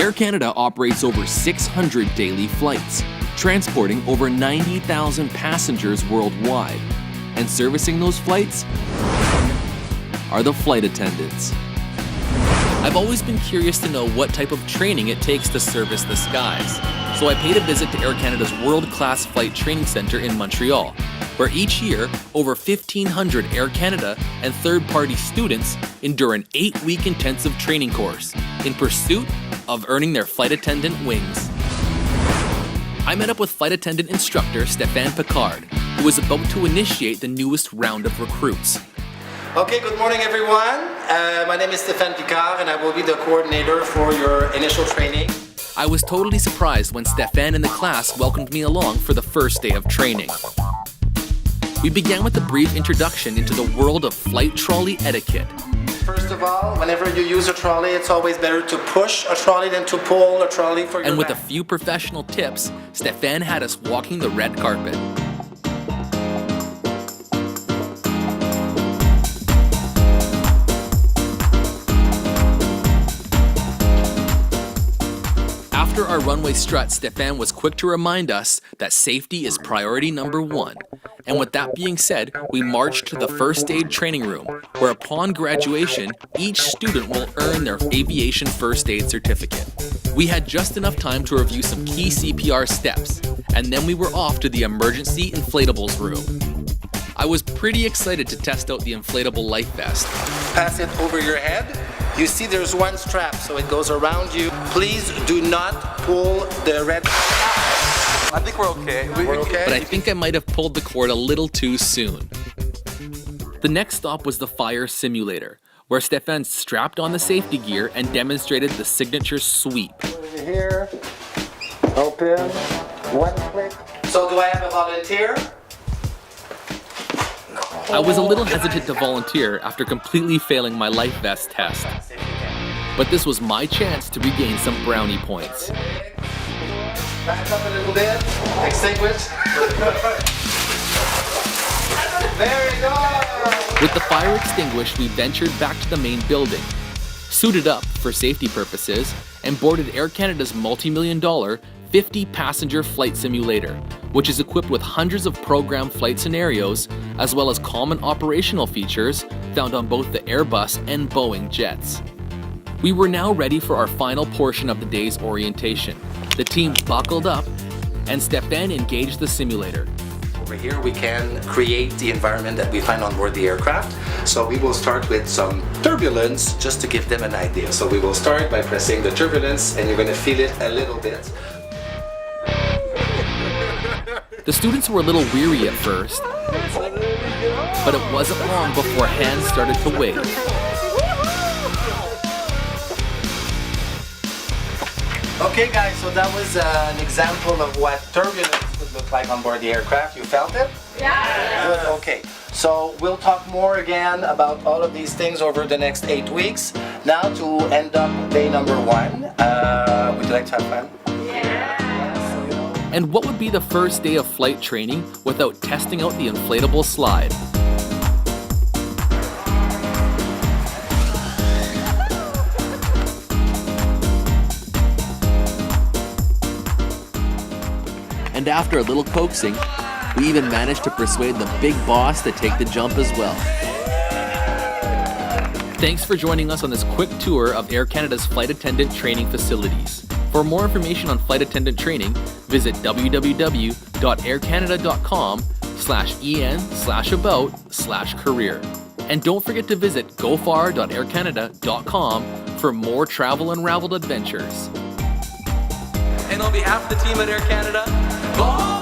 Air Canada operates over 600 daily flights, transporting over 90,000 passengers worldwide. And servicing those flights are the flight attendants. I've always been curious to know what type of training it takes to service the skies. So I paid a visit to Air Canada's world-class flight training center in Montreal, where each year, over 1,500 Air Canada and third-party students endure an 8-week intensive training course in pursuit of earning their flight attendant wings. I met up with flight attendant instructor Stéphane Picard, who was about to initiate the newest round of recruits. Okay, good morning everyone. My name is Stéphane Picard and I will be the coordinator for your initial training. I was totally surprised when Stéphane and the class welcomed me along for the first day of training. We began with a brief introduction into the world of flight trolley etiquette. First of all, whenever you use a trolley, it's always better to push a trolley than to pull a trolley for your And with back. a few professional tips, Stéphane had us walking the red carpet. After our runway strut, Stéphane was quick to remind us that safety is priority number one. And with that being said, we marched to the first aid training room, where upon graduation, each student will earn their aviation first aid certificate. We had just enough time to review some key CPR steps, and then we were off to the emergency inflatables room. I was pretty excited to test out the inflatable life vest. Pass it over your head. You see there's one strap, so it goes around you. Please do not pull the red. I think we're okay. We're okay? But I think I might have pulled the cord a little too soon. The next stop was the fire simulator, where Stéphane strapped on the safety gear and demonstrated the signature sweep. Over here, open, one click. So do I have a volunteer? I was a little hesitant to volunteer after completely failing my life vest test. But this was my chance to regain some brownie points. Back up a little bit, extinguish. There we go! With the fire extinguished, we ventured back to the main building, suited up for safety purposes, and boarded Air Canada's multi-million-dollar 50-passenger flight simulator, which is equipped with hundreds of programmed flight scenarios, as well as common operational features found on both the Airbus and Boeing jets. We were now ready for our final portion of the day's orientation. The team buckled up, and Stéphane engaged the simulator. Over here we can create the environment that we find on board the aircraft. So we will start with some turbulence just to give them an idea. So we will start by pressing the turbulence and you're going to feel it a little bit. The students were a little weary at first, but it wasn't long before hands started to wave. Okay guys, so that was an example of what turbulence would look like on board the aircraft. You felt it? Yeah. Good, okay. So we'll talk more again about all of these things over the next 8 weeks. Now to end up day number 1, would you like to have fun? And what would be the first day of flight training without testing out the inflatable slide? And after a little coaxing, we even managed to persuade the big boss to take the jump as well. Thanks for joining us on this quick tour of Air Canada's flight attendant training facilities. For more information on flight attendant training, visit www.aircanada.com/en/about/career. And don't forget to visit gofar.aircanada.com for more travel Unravelled adventures. And on behalf of the team at Air Canada, bye!